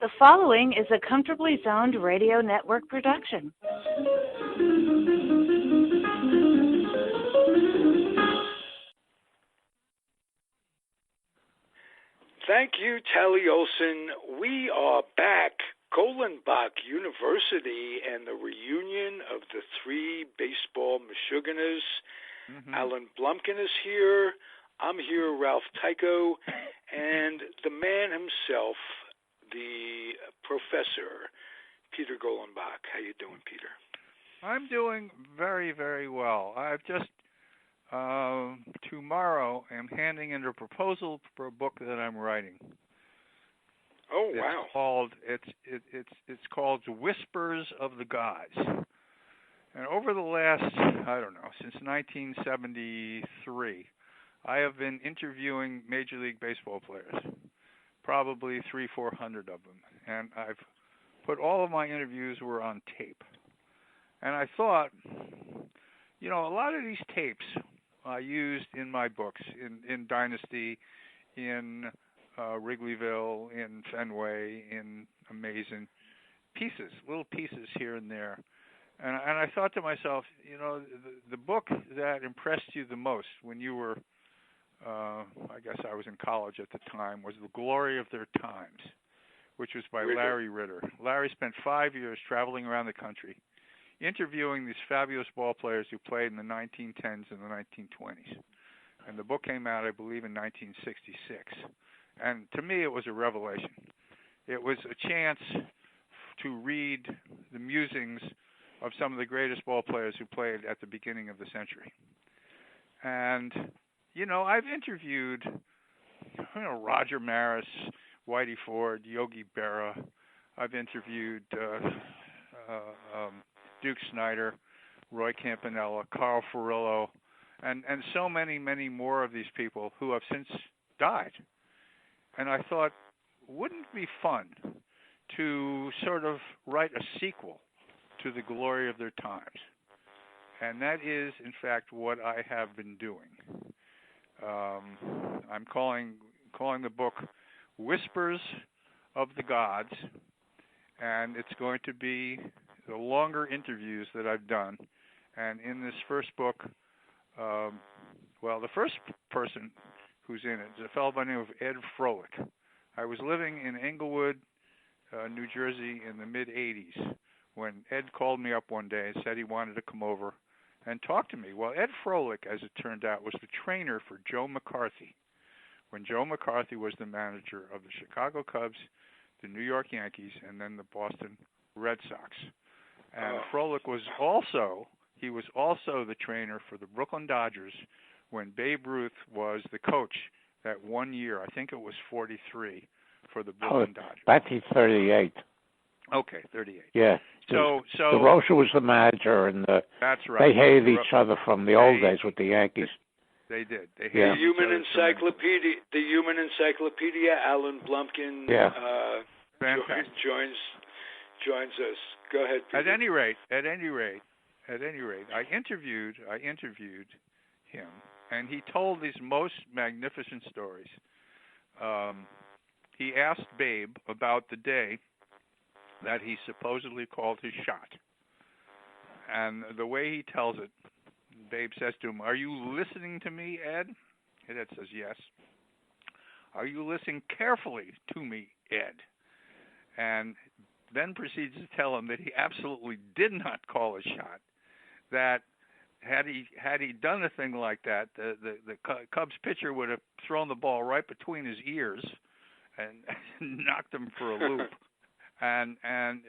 The following is a Comfortably Zoned Radio Network production. Thank you, Tally Olson. We are back. Golenbock University and the reunion of the three Baseball Mishuganas. Alan Blumkin is here. I'm here, Ralph Tyko, and the man himself, the professor, Peter Golenbock. How you doing, Peter? I'm doing very, very well. I've just tomorrow am handing in a proposal for a book that I'm writing. Oh, wow! It's called Whispers of the Gods. And over the last, since 1973, I have been interviewing Major League Baseball players, probably 300-400 of them. And I've put all of my interviews were on tape. And I thought, a lot of these tapes I used in my books, in Dynasty, in Wrigleyville, in Fenway, in Amazing, little pieces here and there. And I thought to myself, the book that impressed you the most when you were, I guess I was in college at the time, was The Glory of Their Times, which was by Larry Ritter. Larry spent 5 years traveling around the country, interviewing these fabulous ball players who played in the 1910s and the 1920s. And the book came out, I believe, in 1966. And to me, it was a revelation. It was a chance to read the musings of some of the greatest ball players who played at the beginning of the century. And, I've interviewed, Roger Maris, Whitey Ford, Yogi Berra. I've interviewed Duke Snider, Roy Campanella, Carl Furillo, and so many, many more of these people who have since died. And I thought, wouldn't it be fun to sort of write a sequel to The Glory of Their Times? And that is, in fact, what I have been doing. I'm calling the book Whispers of the Gods, and it's going to be the longer interviews that I've done. And in this first book, the first person who's in it is a fellow by the name of Ed Froelich. I was living in Englewood, New Jersey in the mid-'80s when Ed called me up one day and said he wanted to come over and talk to me. Well, Ed Froelich, as it turned out, was the trainer for Joe McCarthy when Joe McCarthy was the manager of the Chicago Cubs, the New York Yankees, and then the Boston Red Sox. And Froelich was also the trainer for the Brooklyn Dodgers when Babe Ruth was the coach that 1 year. I think it was 43 for the Brooklyn Dodgers. 1938. Okay, 38. Yeah. So DeRosa was the manager, and that's right. They hated each other from the old days with the Yankees. They did. They hated The Human Encyclopedia. Alan Blumkin joins us. Go ahead, Peter. At any rate, I interviewed him, and he told these most magnificent stories. He asked Babe about the day that he supposedly called his shot. And the way he tells it, Babe says to him, "Are you listening to me, Ed?" And Ed says, "Yes." "Are you listening carefully to me, Ed?" And then proceeds to tell him that he absolutely did not call his shot, that had he done a thing like that, the Cubs pitcher would have thrown the ball right between his ears and knocked him for a loop. And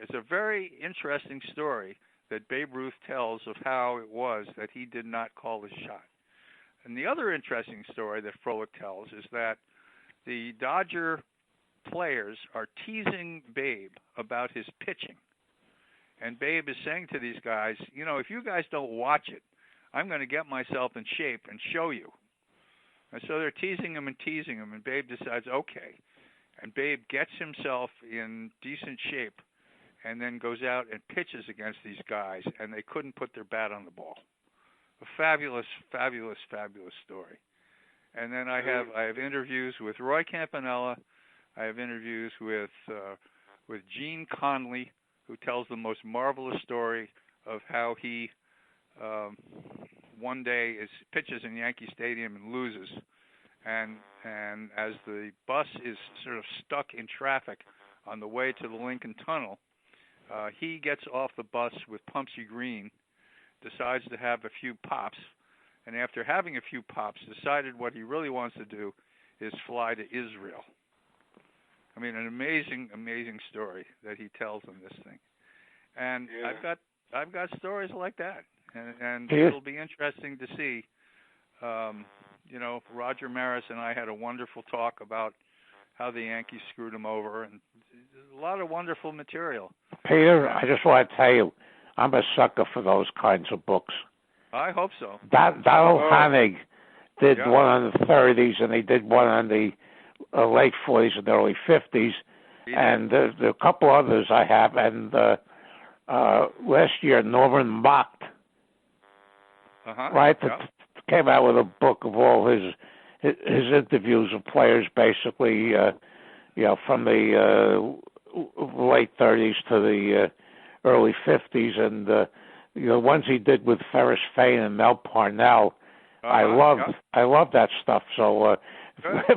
it's a very interesting story that Babe Ruth tells of how it was that he did not call his shot. And the other interesting story that Froelich tells is that the Dodger players are teasing Babe about his pitching. And Babe is saying to these guys, if you guys don't watch it, I'm going to get myself in shape and show you. And so they're teasing him, and Babe decides, okay. And Babe gets himself in decent shape and then goes out and pitches against these guys, and they couldn't put their bat on the ball. A fabulous, fabulous, fabulous story. And then I have interviews with Roy Campanella. I have interviews with with Gene Conley, who tells the most marvelous story of how he one day pitches in Yankee Stadium and loses, and as the bus is sort of stuck in traffic on the way to the Lincoln Tunnel, he gets off the bus with Pumpsy Green, decides to have a few pops, and after having a few pops, decided what he really wants to do is fly to Israel. I mean, an amazing, amazing story that he tells in this thing. And yeah. I've got stories like that, and it'll be interesting to see. Roger Maris and I had a wonderful talk about how the Yankees screwed him over, and a lot of wonderful material. Peter, I just want to tell you, I'm a sucker for those kinds of books. I hope so. Donald Hanig did one on the 30s, and he did one on the late 40s and early 50s, and there are a couple others I have, and last year Norman Mocked, right, came out with a book of all his interviews of players, basically, from the late 30s to the early 50s, and the ones he did with Ferris Fain and Mel Parnell. I love that stuff. So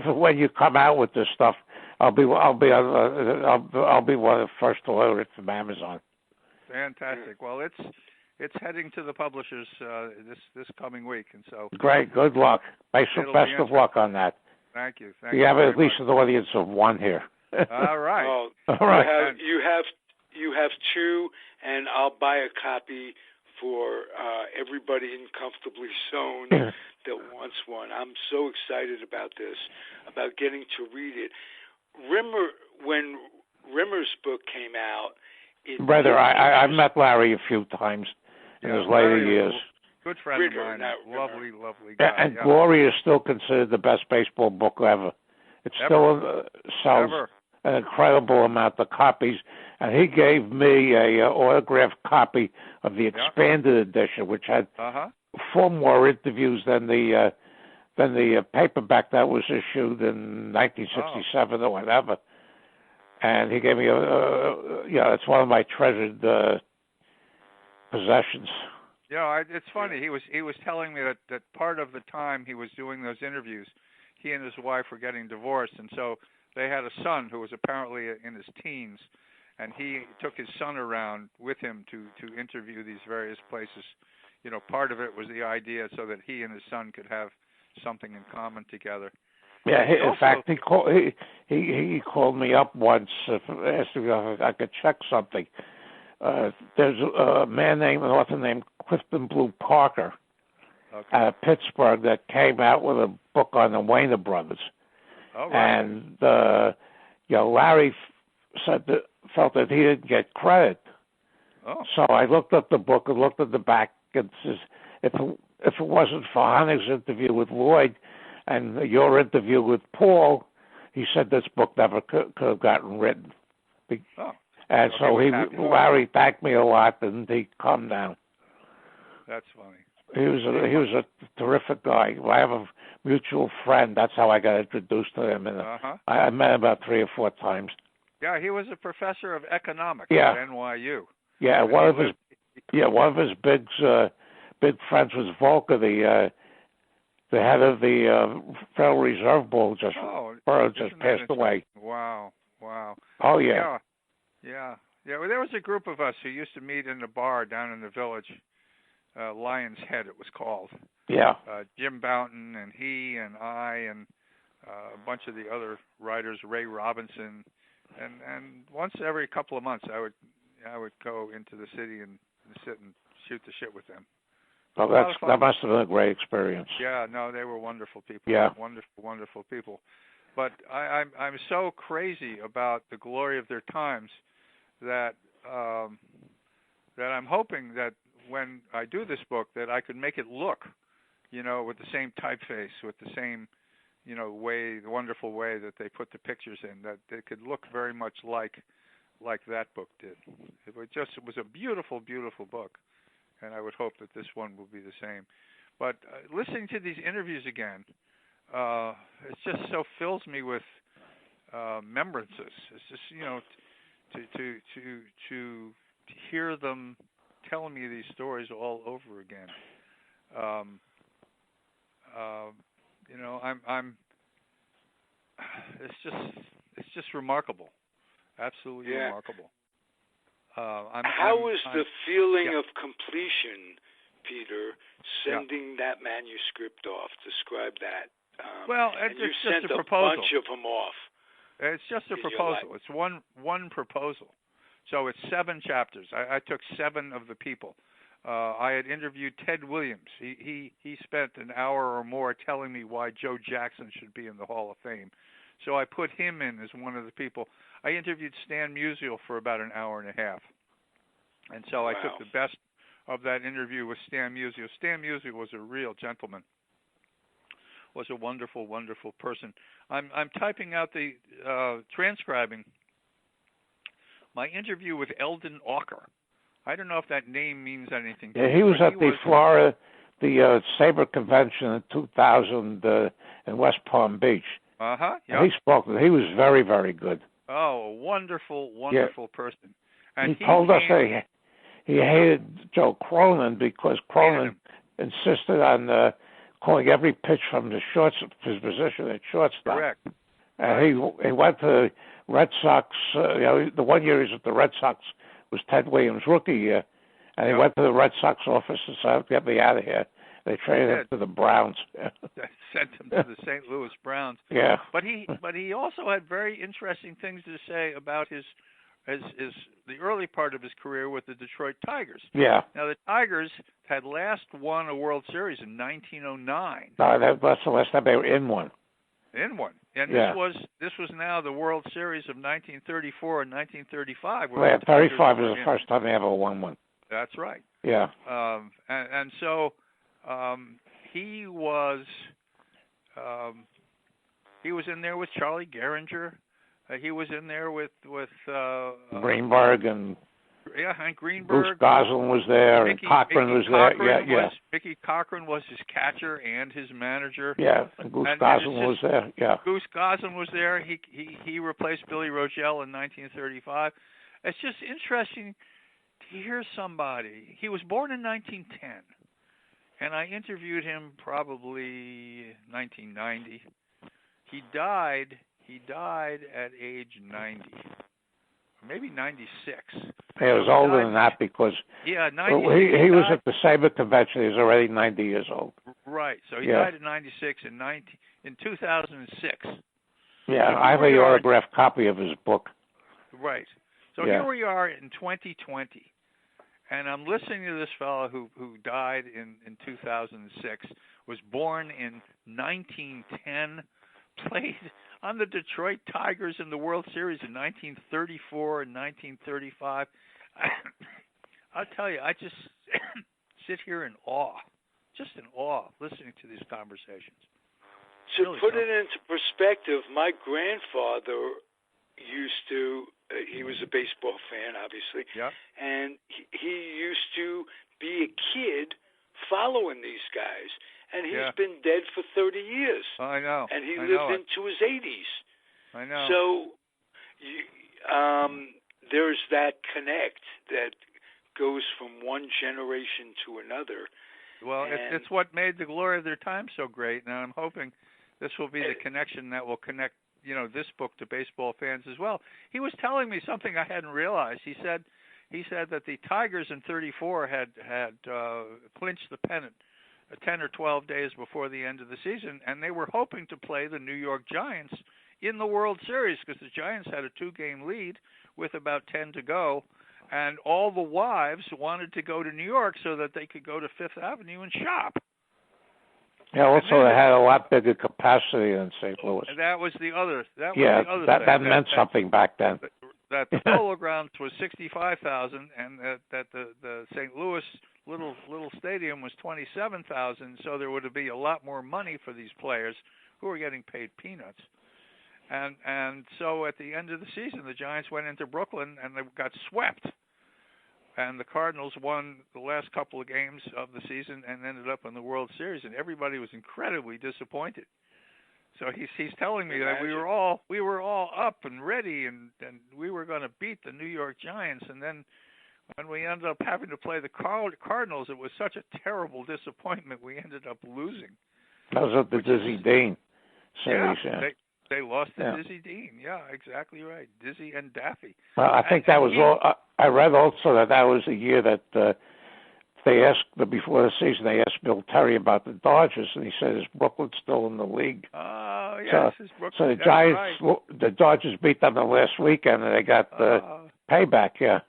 when you come out with this stuff, I'll be one of the first to order it from Amazon. Fantastic. Well, it's heading to the publishers this coming week, and so great. Good luck. Best of luck on that. Thank you. You have at least an audience of one here. All right. Well, all right. You have two, and I'll buy a copy for everybody in Comfortably Sewn that wants one. I'm so excited about this, about getting to read it. When Rimmer's book came out, I've met Larry a few times in his later years. Good friend of mine. Lovely guy. And Glory is still considered the best baseball book ever. It still sells an incredible amount of copies. And he gave me a autographed copy of the expanded edition, which had 4 more interviews than the paperback that was issued in 1967 or whatever. And he gave me it's one of my treasured possessions. It's funny. He was telling me that part of the time he was doing those interviews, he and his wife were getting divorced, and so they had a son who was apparently in his teens, and he took his son around with him to interview these various places. Part of it was the idea so that he and his son could have something in common together. Yeah, in fact, he called me up once, asked me if I could check something. There's an author named Clifton Blue Parker out of Pittsburgh that came out with a book on the Wayner brothers. Oh, right. And Larry felt that he didn't get credit. Oh. So I looked up the book and looked at the back and says, if it wasn't for Honig's interview with Lloyd and your interview with Paul, he said this book never could have gotten written. And so Larry thanked me a lot, and he calmed down. That's funny. He was a terrific guy. I have a mutual friend. That's how I got introduced to him, and I met him about 3 or 4 times. Yeah, he was a professor of economics at NYU. Yeah, one of his big friends was Volcker, the head of the Federal Reserve Board, just passed away. Wow. Oh yeah. Yeah. Well, there was a group of us who used to meet in a bar down in the village, Lion's Head it was called. Yeah. Jim Boughton and he and I and a bunch of the other writers, Ray Robinson, and once every couple of months I would go into the city and sit and shoot the shit with them. Well, that must have been a great experience. Yeah, no, they were wonderful people. Yeah. Wonderful people. But I'm so crazy about the glory of their times that I'm hoping that when I do this book that I could make it look, with the same typeface, with the same, the wonderful way that they put the pictures in, that they could look very much like that book did. It was a beautiful, beautiful book, and I would hope that this one will be the same. But listening to these interviews again, it just so fills me with remembrances. It's just, to hear them telling me these stories all over again. I'm it's just remarkable, absolutely remarkable. How was the feeling of completion, Peter, sending that manuscript off? Describe that. It's you just sent a proposal. Bunch of them off. It's just a proposal. It's one proposal. So it's 7 chapters. I took 7 of the people. I had interviewed Ted Williams. He spent an hour or more telling me why Joe Jackson should be in the Hall of Fame. So I put him in as one of the people. I interviewed Stan Musial for about an hour and a half. And so I took the best of that interview with Stan Musial. Stan Musial was a real gentleman. Was a wonderful, wonderful person. I'm typing out the transcribing my interview with Eldon Auker. I don't know if that name means anything to you. He was at the Sabre Convention in 2000 in West Palm Beach. Yeah. He spoke. He was very, very good. Oh, a wonderful, wonderful person. And he told us that he hated Joe Cronin because Cronin insisted on calling every pitch from his position at shortstop. Correct. And he went to the Red Sox. The one year he was at the Red Sox was Ted Williams' rookie year, and he went to the Red Sox office and said, "Get me out of here." They traded him to the Browns. Sent him to the St. Louis Browns. Yeah. But he also had very interesting things to say about his the early part of his career with the Detroit Tigers. Yeah. Now the Tigers had last won a World Series in 1909. No, that's the last time they were in one. In one, and this was now the World Series of 1934 and 1935. Well, 35 was the first time they ever won one. That's right. Yeah. And so he was in there with Charlie Gehringer. He was in there with Greenberg and Hank Greenberg. Bruce Goslin was there. And Cochran was there. Mickey Cochran was his catcher and his manager. Yeah, and Goose Goslin was there. Yeah. Goose Goslin was there. He replaced Billy Rogel in 1935. It's just interesting to hear somebody. He was born in 1910, and I interviewed him probably 1990. He died at age 90. Maybe 96. He was older than that because 90. He was at the Sabre Convention. He was already 90 years old. Right. So he died at 96 in 2006. Yeah, I have an autographed copy of his book. Right. So here we are in 2020, and I'm listening to this fellow who died in 2006, was born in 1910, played on the Detroit Tigers in the World Series in 1934 and 1935. I'll tell you, I just sit here in awe, listening to these conversations. To put it into perspective, my grandfather he was a baseball fan, obviously, and he used to be a kid following these guys. And he's been dead for 30 years. I know. And he lived into his 80s. I know. So there's that connect that goes from one generation to another. Well, it's what made the glory of their time so great. And I'm hoping this will be the connection that will connect, this book to baseball fans as well. He was telling me something I hadn't realized. He said that the Tigers in 34 had clinched the pennant 10 or 12 days before the end of the season, and they were hoping to play the New York Giants in the World Series because the Giants had a 2-game lead with about 10 to go, and all the wives wanted to go to New York so that they could go to Fifth Avenue and shop. Yeah, also they had a lot bigger capacity than St. Louis. And that was the other. That meant something back then. That the Polo Grounds was 65,000, and that the St. Louis little stadium was 27,000. So there would be a lot more money for these players who were getting paid peanuts. And so at the end of the season, the Giants went into Brooklyn and they got swept. And the Cardinals won the last couple of games of the season and ended up in the World Series, and everybody was incredibly disappointed. So he's telling me that we were all up and ready, and we were going to beat the New York Giants, and then when we ended up having to play the Cardinals, it was such a terrible disappointment. We ended up losing. That was at the Dizzy Dean series. Yeah, they lost to Dizzy Dean. Yeah, exactly right. Dizzy and Daffy. Well, I think that was all. I read also that was the year that they asked before the season. They asked Bill Terry about the Dodgers, and he said, "Is Brooklyn still in the league?" Oh, yes, so the Giants, the Dodgers beat them the last weekend, and they got payback. Yeah,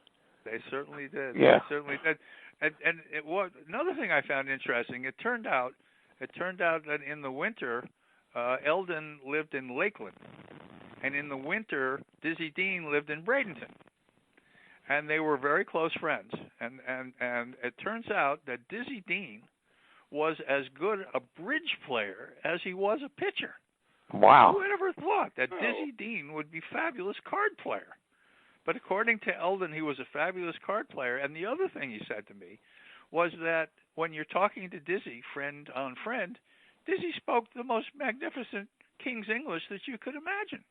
they certainly did. Yeah, they certainly did. And it was another thing I found interesting. It turned out that in the winter, Eldon lived in Lakeland, and in the winter, Dizzy Dean lived in Bradenton. And they were very close friends. And it turns out that Dizzy Dean was as good a bridge player as he was a pitcher. Wow. Who would ever thought that Dizzy Dean would be a fabulous card player? But according to Eldon, he was a fabulous card player. And the other thing he said to me was that when you're talking to Dizzy, friend on friend, Dizzy spoke the most magnificent King's English that you could imagine.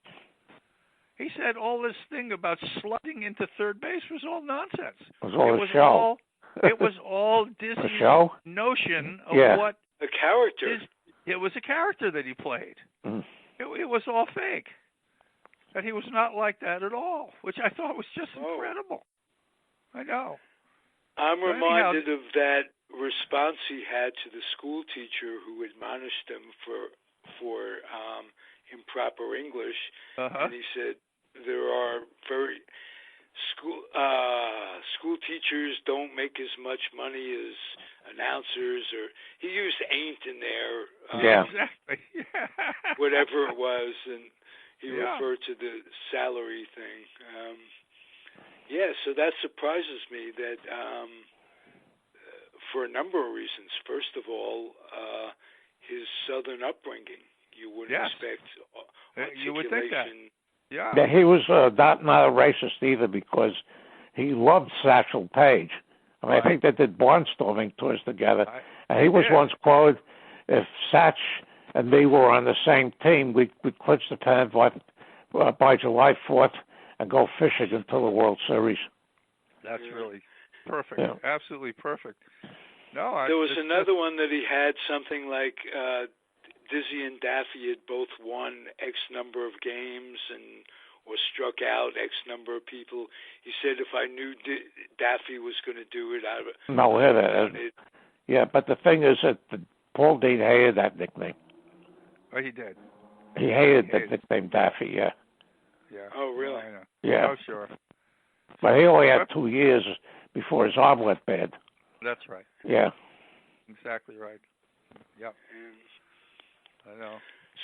He said all this thing about sliding into third base was all nonsense. It was all a show. It was all Dizzy's notion of what a character. It was a character that he played. Mm. It was all fake. That he was not like that at all, which I thought was just incredible. I know. I'm reminded of that response he had to the school teacher who admonished him for improper English, and he said there are school teachers don't make as much money as announcers, or he used ain't in there, exactly, whatever it was, and he referred to the salary thing. So that surprises me that for a number of reasons. First of all, his Southern upbringing. You wouldn't expect articulation. You would think that. Yeah, he was not a racist either, because he loved Satchel Paige. I mean, I think they did barnstorming tours together. And he was once quoted, "If Satch and me were on the same team, we'd clinch the pennant by July 4th and go fishing until the World Series." That's really perfect. Yeah. Absolutely perfect. No, there was another one that he had something like Dizzy and Daffy had both won X number of games or struck out X number of people. He said, if I knew Daffy was going to do it, I would. No, yeah, but the thing is that Paul Dean hated that nickname. Oh, he did. He hated the nickname Daffy, Yeah. Oh, really? I know. Yeah. Oh, sure. But he only had 2 years before his arm went bad. That's right. Yeah. Exactly right. Yep. I know.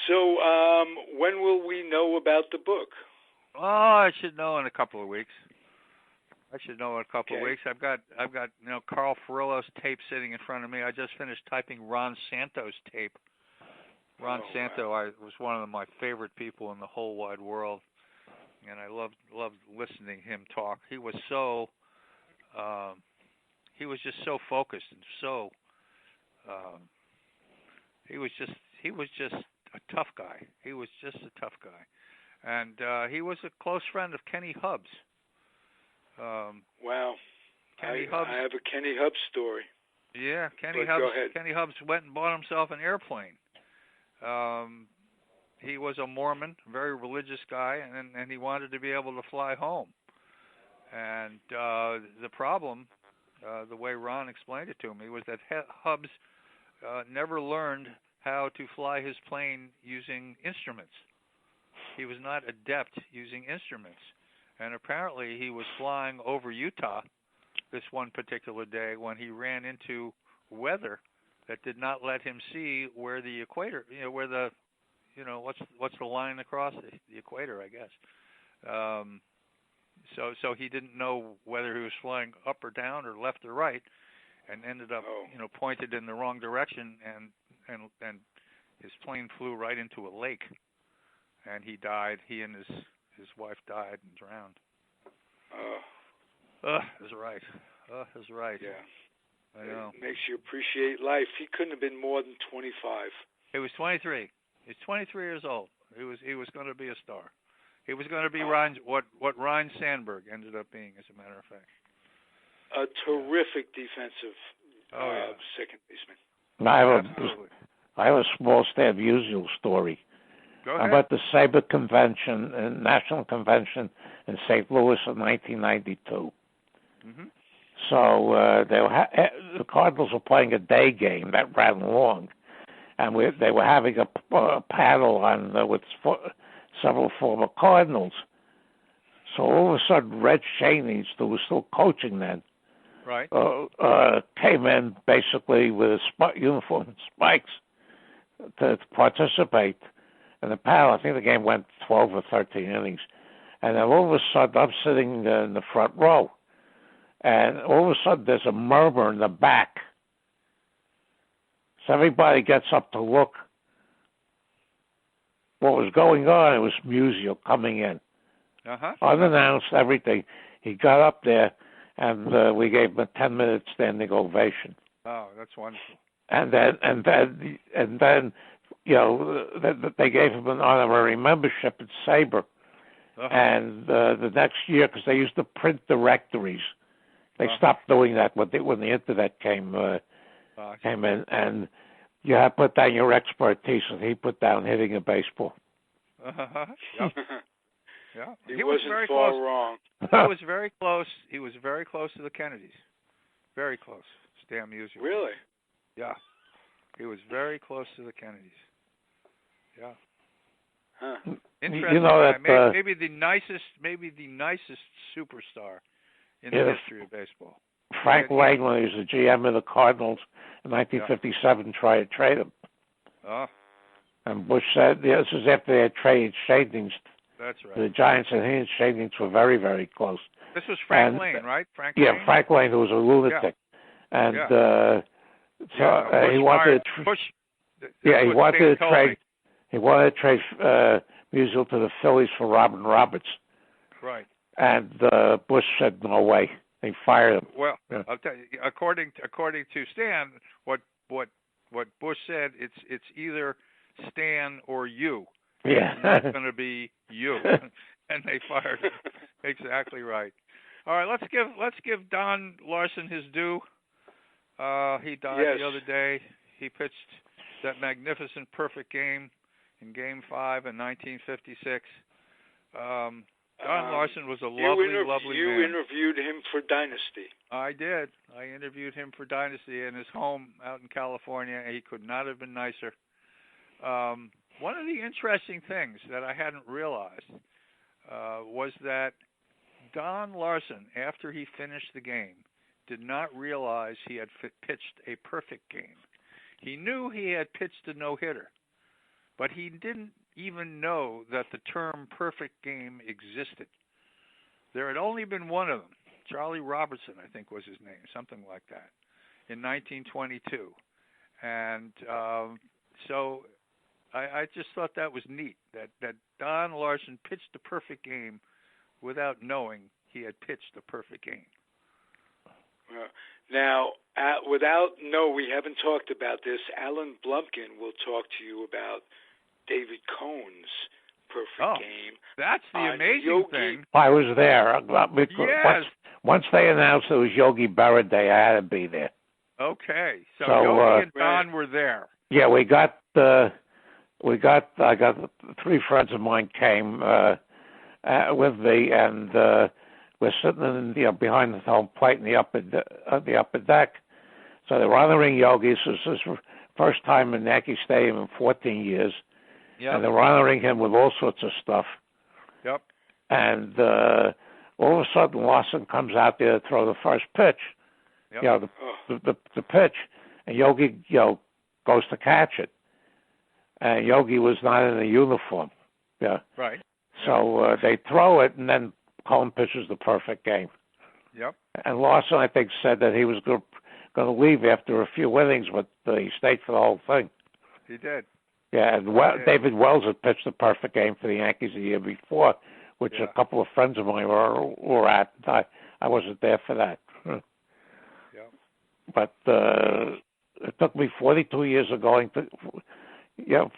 So, when will we know about the book? Oh, I should know in a couple of weeks. Of weeks. I've got Carl Furillo's tape sitting in front of me. I just finished typing Ron Santo's tape. Ron Santo was one of my favorite people in the whole wide world, and I loved listening to him talk. He was just so focused and so he was just a tough guy. He was just a tough guy. And he was a close friend of Kenny Hubbs. Wow. Kenny Hubbs. I have a Kenny Hubbs story. Yeah, Kenny Hubbs went and bought himself an airplane. He was a Mormon, a very religious guy, and he wanted to be able to fly home. And the problem, the way Ron explained it to me, was that Hubbs never learned how to fly his plane using instruments. He was not adept using instruments. And apparently he was flying over Utah this one particular day when he ran into weather that did not let him see where the equator, what's the line across the equator, I guess. So he didn't know whether he was flying up or down or left or right, and ended up, pointed in the wrong direction, and his plane flew right into a lake, and he died. He and his wife died and drowned. That's right. That's right. Yeah. I know. It makes you appreciate life. He couldn't have been more than 25. He was 23. He's 23 years old. He was going to be a star. He was going to be what Ryan Sandberg ended up being, as a matter of fact. A terrific defensive second baseman. I have a small Stan Musial story. Go ahead. About the Sabre Convention and National Convention in St. Louis in 1992. Mm-hmm. So the Cardinals were playing a day game that ran long, and they were having a panel on with several former Cardinals. So all of a sudden, Red Cheney, who was still coaching then, right, came in basically with a uniform and spikes to participate in the panel. I think the game went 12 or 13 innings. And then all of a sudden, I'm sitting in the front row, and all of a sudden there's a murmur in the back. So everybody gets up to look what was going on. It was Musial coming in. Unannounced, everything. He got up there, and we gave him a 10-minute standing ovation. Oh, that's wonderful. And then, you know, they gave him an honorary membership at Sabre. And the next year, because they used to print directories, they stopped doing that when the internet came in, and you had to put down your expertise, and he put down hitting a baseball. Yep. Yeah, he wasn't very far wrong. He was very close. He was very close to the Kennedys. Very close. Stan Musial. Really? Yeah. He was very close to the Kennedys. Yeah. Huh. Interesting. You know that maybe the nicest superstar in the history of baseball. Frank Lane, when he was the GM of the Cardinals in 1957, tried to trade him. And Bush said, this is after they had traded Shadings. That's right. The Giants, and he and Shadings were very, very close. This was Frank Lane, right? Frank Lane? Yeah, Frank Lane, who was a lunatic. Yeah. And he wanted to trade. He wanted to trade Musial to the Phillies for Robin Roberts. Right. And Bush said no way. He fired him. Well, I'll tell you, according to Stan, what Bush said, it's either Stan or you. Yeah. It's not going to be you. And they fired him. Exactly right. All right, let's give Don Larson his due. He died the other day. He pitched that magnificent perfect game in Game 5 in 1956. Don Larson was a lovely man. You interviewed him for Dynasty. I did. I interviewed him for Dynasty in his home out in California. He could not have been nicer. One of the interesting things that I hadn't realized was that Don Larson, after he finished the game, did not realize he had pitched a perfect game. He knew he had pitched a no-hitter, but he didn't even know that the term perfect game existed. There had only been one of them. Charlie Robertson, I think was his name, something like that, in 1922. And so I just thought that was neat, that Don Larson pitched a perfect game without knowing he had pitched a perfect game. Now, we haven't talked about this. Alan Blumkin will talk to you about David Cohn's perfect game. That's the amazing thing. I was there. Yes. Once they announced it was Yogi Berra Day, I had to be there. Okay, so Yogi and Don were there. Yeah, I got 3 friends of mine came with me, and we're sitting in, behind the home plate in the upper deck. So they were honoring Yogi. So this is his first time in Yankee Stadium in 14 years. Yep. And they're honoring him with all sorts of stuff. Yep. And all of a sudden, Larson comes out there to throw the first pitch. Yep. The pitch, and Yogi, goes to catch it. And Yogi was not in a uniform. Yeah. Right. So they throw it, and then Cohn pitches the perfect game. Yep. And Larson, I think, said that he was going to leave after a few innings, but he stayed for the whole thing. He did. Yeah, and David Wells had pitched the perfect game for the Yankees the year before, which a couple of friends of mine were at. I wasn't there for that. Yeah. But it took me 42 years of going to, Yeah,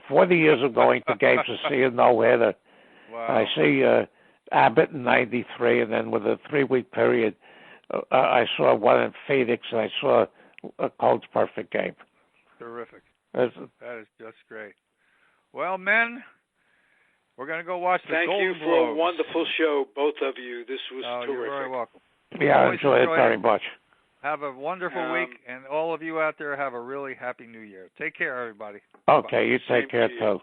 40 years of going to games to see a no-hitter. Wow. I see Abbott in '93, and then with a 3-week period, I saw one in Phoenix, and I saw a Colts perfect game. Terrific. That is just great. Well, men, we're going to go watch the Thank Golden you for Globes. a wonderful show, both of you. This was terrific. You're very welcome. Yeah, I Always enjoyed it very much. Have a wonderful week, and all of you out there have a really happy New Year. Take care, everybody. Okay, Bye. you take care, too.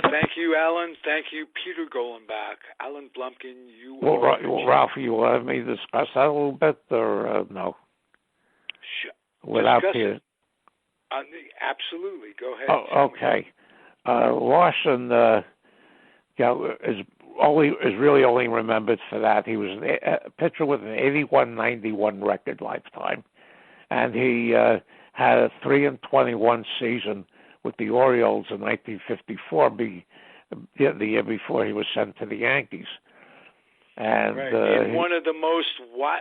Thank you, Alan. Thank you, Peter Golenbock. Alan Blumkin, you Ralph, you want me to discuss that a little bit, or no? Without Peter. Absolutely. Go ahead. Oh, okay. Larson is really only remembered for that. He was a pitcher with an 81-91 record lifetime, and he had a 3-21 season with the Orioles in 1954, the year before he was sent to the Yankees. And in one of the most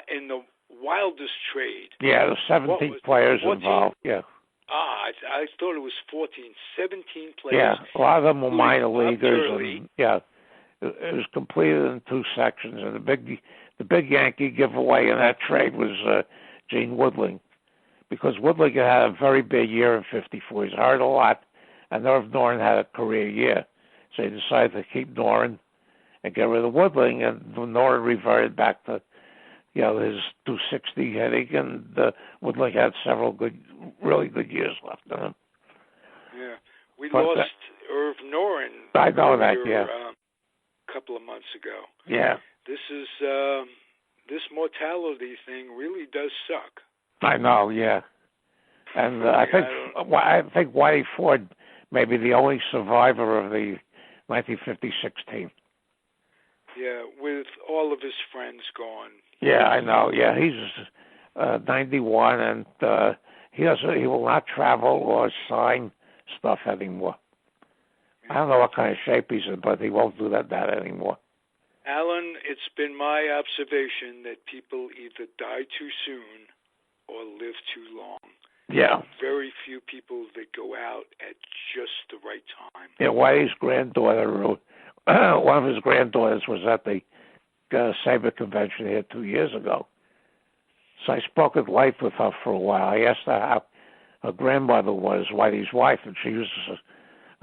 in the wildest trade. Yeah, there's 17 players 14? Involved. Yeah. I thought it was 14, 17 players. Yeah, a lot of them were minor leaguers. And, yeah, it was completed in 2 sections, and the big Yankee giveaway in that trade was Gene Woodling, because Woodling had a very big year in '54. He's hurt a lot, and Irv Noren had a career year, so he decided to keep Noren and get rid of Woodling, and Noren reverted back to his 260 hitting, and Woodling had several really good years left in him. Yeah, we lost Irv Noren. I know that. Yeah, a couple of months ago. Yeah, this is this mortality thing really does suck. I know. Yeah, and I think Whitey Ford may be the only survivor of the 1956 team. Yeah, with all of his friends gone. Yeah, I know. Yeah, he's 91, and he will not travel or sign stuff anymore. I don't know what kind of shape he's in, but he won't do that anymore. Alan, it's been my observation that people either die too soon or live too long. Yeah. Very few people that go out at just the right time. Yeah, Whitey's granddaughter, one of his granddaughters was at the Sabre convention here 2 years ago. So I spoke at length with her for a while. I asked her how her grandmother was, Whitey's wife, and she was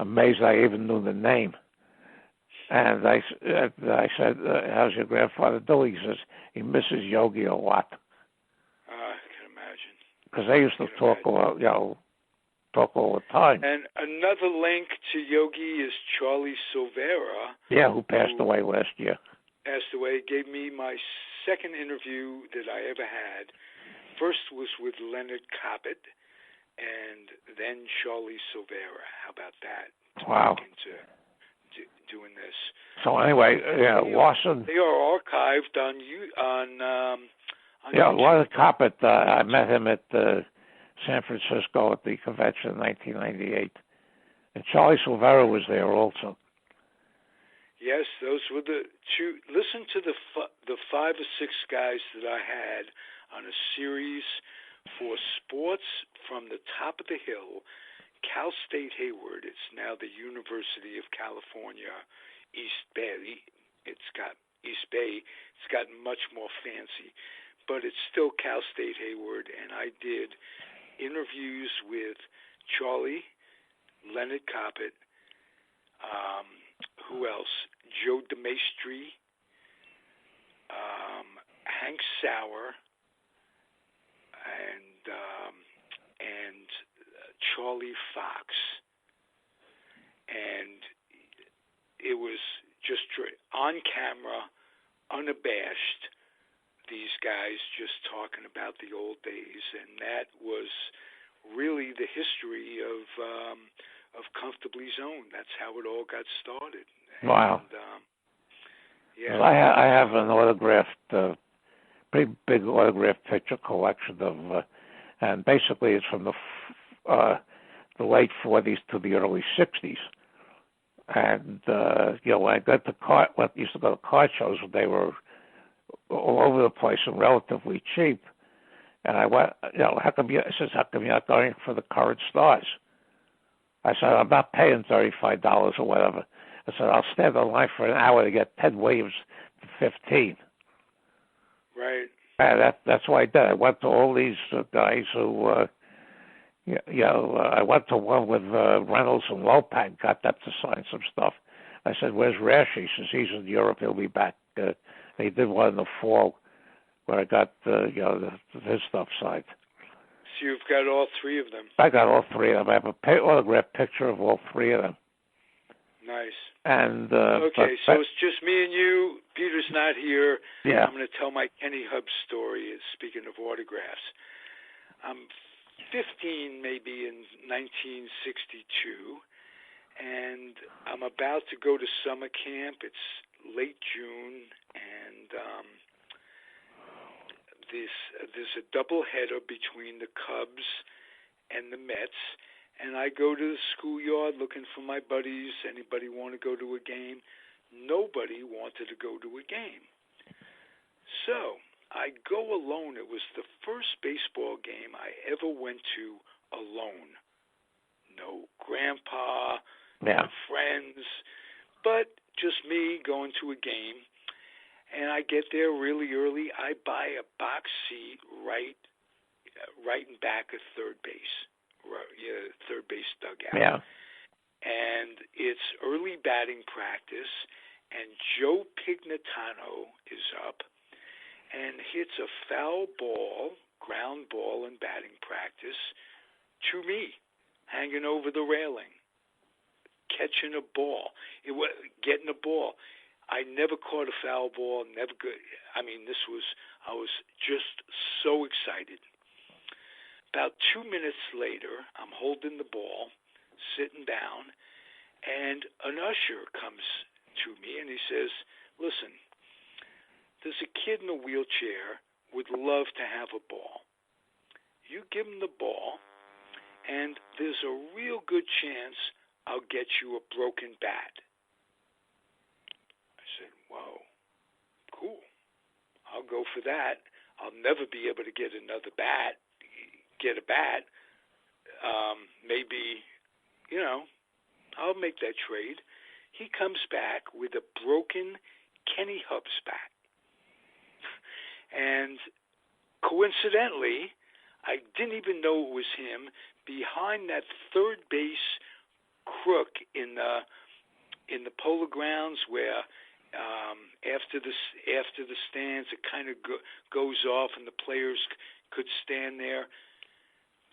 amazed I even knew the name. And I said, how's your grandfather doing? He says, he misses Yogi a lot. I can imagine. Because they used to talk all the time. And another link to Yogi is Charlie Silvera. Yeah, who passed away last year. Passed away, gave me my second interview that I ever had. First was with Leonard Cobbett, and then Charlie Silvera. How about that? Wow. Into doing this. So anyway, Larson. They are archived on yeah, YouTube. Leonard Cobbett. I met him at San Francisco at the convention in 1998, and Charlie Silvera was there also. Yes, those were the two. Listen to the 5 or 6 guys that I had on a series for sports from the top of the hill. Cal State Hayward. It's now the University of California, East Bay. It's got East Bay. It's gotten much more fancy, but it's still Cal State Hayward. And I did interviews with Charlie, Leonard Cobbett. Who else? Joe DeMaestri, Hank Sauer, and Charlie Fox. And it was just on camera, unabashed, these guys just talking about the old days. And that was really the history of Comfortably Zoned. That's how it all got started. Wow. And, yeah. Well, I have an autographed, pretty big autographed picture collection of, and basically it's from the late 40s to the early 60s. And when I got to used to go to car shows, they were all over the place and relatively cheap. And I went, how come you're not going for the current stars? I said, I'm not paying $35 or whatever. I said, I'll stand in line for an hour to get Ted Williams for 15. Right. And that's what I did. I went to all these guys who, I went to one with Reynolds and Lopan, got them to sign some stuff. I said, where's Rash? He says, he's in Europe. He'll be back. He did one in the fall where I got, his stuff signed. So you've got all three of them. I got all three of them. I have an autographed picture of all three of them. Nice. And okay, so it's just me and you. Peter's not here. Yeah. I'm going to tell my Kenny Hubbs story. Speaking of autographs, I'm 15, maybe in 1962, and I'm about to go to summer camp. It's late June, and there's a doubleheader between the Cubs and the Mets. And I go to the schoolyard looking for my buddies. Anybody want to go to a game? Nobody wanted to go to a game. So I go alone. It was the first baseball game I ever went to alone. No grandpa, no friends, but just me going to a game. And I get there really early. I buy a box seat right in back of third base. Third base dugout. Yeah. And it's early batting practice, and Joe Pignatano is up and hits a foul ball, ground ball in batting practice to me, hanging over the railing, catching a ball, getting a ball. I never caught a foul ball, never good. I was just so excited. About 2 minutes later, I'm holding the ball, sitting down, and an usher comes to me and he says, listen, there's a kid in a wheelchair would love to have a ball. You give him the ball, and there's a real good chance I'll get you a broken bat. I said, whoa, cool. I'll go for that. I'll never be able to get a bat. Maybe, I'll make that trade. He comes back with a broken Kenny Hubbs bat. And coincidentally, I didn't even know it was him. Behind that third base crook in the Polo Grounds where after the stands it kind of goes off and the players could stand there.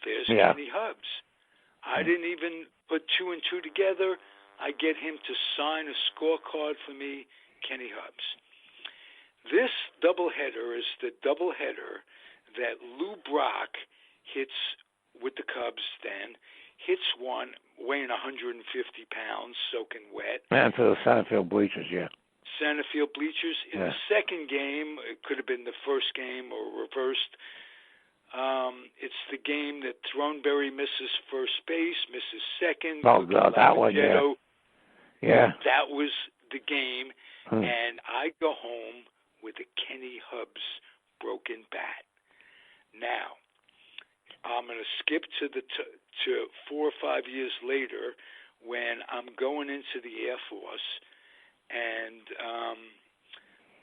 There's Kenny Hubbs. I didn't even put two and two together. I get him to sign a scorecard for me, Kenny Hubbs. This doubleheader is the doubleheader that Lou Brock hits with the Cubs then, hits one weighing 150 pounds, soaking wet. And to the center field bleachers, Center field bleachers. In the second game, it could have been the first game or reversed. It's the game that Throneberry misses first base, misses second. Oh, God, that one, yeah. That was the game, and I go home with a Kenny Hubbs broken bat. Now, I'm going to skip to 4 or 5 years later when I'm going into the Air Force, and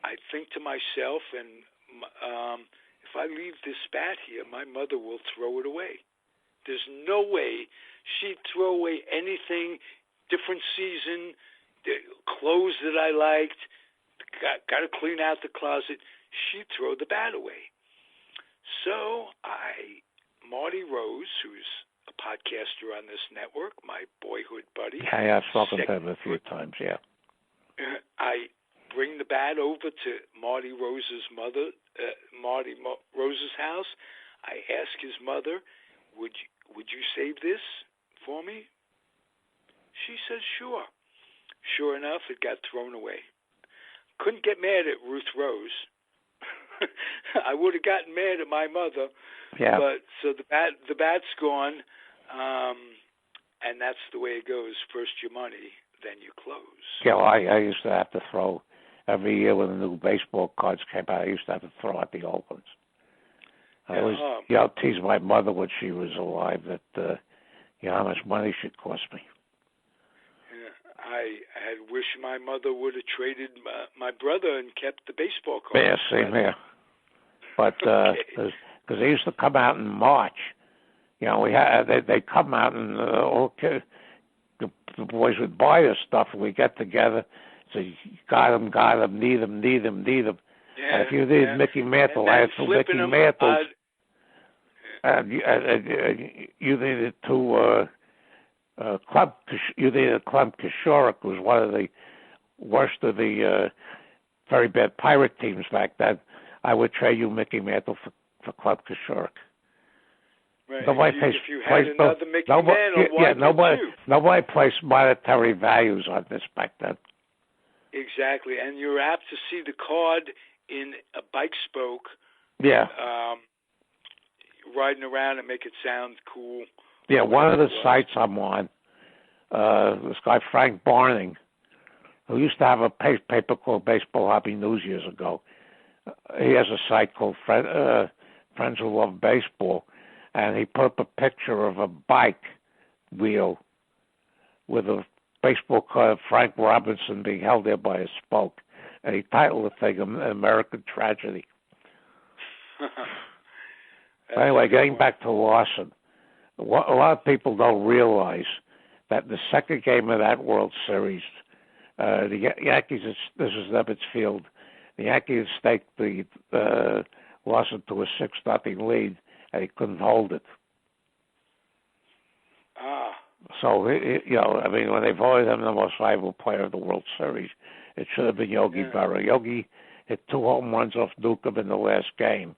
I think to myself, if I leave this bat here, my mother will throw it away. There's no way she'd throw away anything, different season, the clothes that I liked, got to clean out the closet. She'd throw the bat away. So Marty Rose, who's a podcaster on this network, my boyhood buddy. Yeah, I've spoken to him a few times, I bring the bat over to Marty Rose's mother, Rose's house. I ask his mother, would you save this for me? She says, sure. Sure enough, it got thrown away. Couldn't get mad at Ruth Rose. I would have gotten mad at my mother. Yeah. But so the bat's gone, and that's the way it goes. First your money, then your clothes. Yeah, well, I used to have to throw every year when the new baseball cards came out. I used to have to throw out the old ones. I always, tease my mother when she was alive that how much money it should cost me. I had wished my mother would have traded my brother and kept the baseball card. Yeah, same here. But because they used to come out in March, we had they come out and all kids, the boys would buy us stuff, and we get together. Say, got them, need them. Yeah, and if you needed Mickey Mantle, I had two Mickey Mantles. And you needed two. You needed Club Kishorek, who was one of the worst of the very bad pirate teams back then. I would trade you Mickey Mantle for Club Kishorek. Right. Nobody if you had another Mickey Mantle, nobody placed monetary values on this back then. Exactly, and you're apt to see the card in a bike spoke. Yeah. Riding around and make it sound cool. Yeah, one of the sites I'm on, this guy Frank Barning, who used to have a paper called Baseball Hobby News years ago. He has a site called Friends Who Love Baseball, and he put up a picture of a bike wheel with a baseball card of Frank Robinson being held there by a spoke, and he titled the thing American Tragedy. Anyway, getting back to Larson, a lot of people don't realize that the second game of that World Series, the Yankees, this is Ebbets Field, the Yankees staked the Larson to a 6-0 lead, and he couldn't hold it. So, when they voted him the most valuable player of the World Series, it should have been Yogi Berra. Yogi hit 2 home runs off Newcomb in the last game.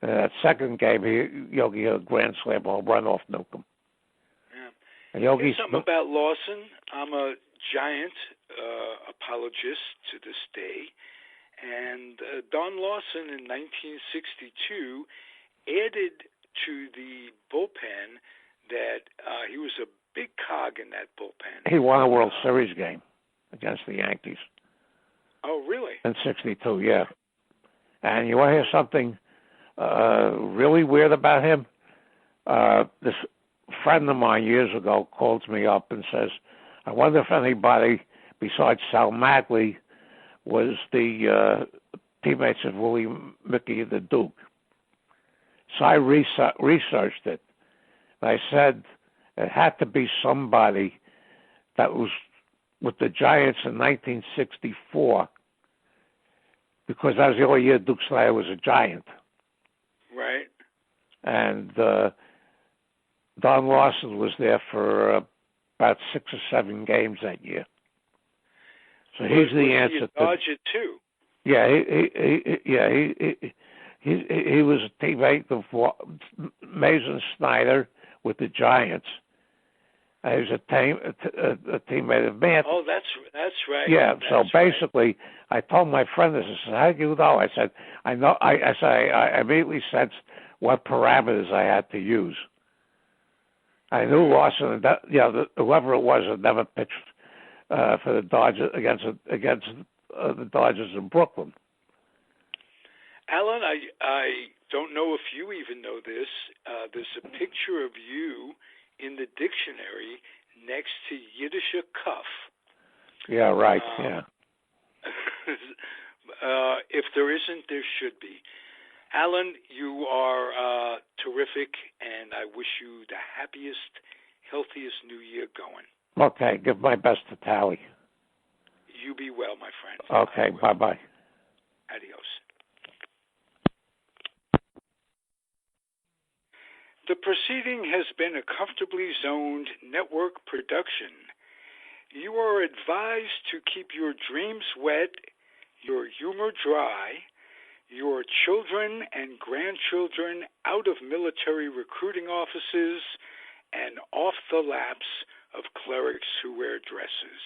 And in that second game, Yogi hit a grand slam home run off Newcomb. Yeah. And Yogi's something about Larson. I'm a giant apologist to this day. And Don Larson in 1962 added to the bullpen that he was a big cog in that bullpen. He won a World Series game against the Yankees. Oh, really? In 62, yeah. And you want to hear something really weird about him? This friend of mine years ago calls me up and says, I wonder if anybody besides Sal Magley was the teammates of Willie Mickey the Duke. So I researched it. And I said it had to be somebody that was with the Giants in 1964, because that was the only year Duke Snider was a Giant. Right. And Don Larson was there for about 6 or 7 games that year. So he's the answer. Dodger too. Yeah, he was a teammate of Mason Snyder with the Giants. He was a teammate of Mantle. Oh, that's right. Yeah. That's so basically, I told my friend this. I said, "How do you know?" I said, "I know." I immediately sensed what parameters I had to use. I knew Larson, whoever it was, had never pitched for the Dodgers against the Dodgers in Brooklyn. Alan, I don't know if you even know this. There's a picture of you in the dictionary next to Yiddish Cuff. Yeah, right. Yeah. If there isn't, there should be. Alan, you are terrific, and I wish you the happiest, healthiest New Year going. Okay, give my best to Tally. You be well, my friend. Okay, bye-bye. Adios. The proceeding has been a comfortably zoned network production. You are advised to keep your dreams wet, your humor dry, your children and grandchildren out of military recruiting offices and off the laps of clerics who wear dresses.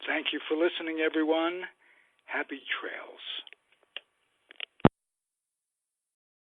Thank you for listening, everyone. Happy trails.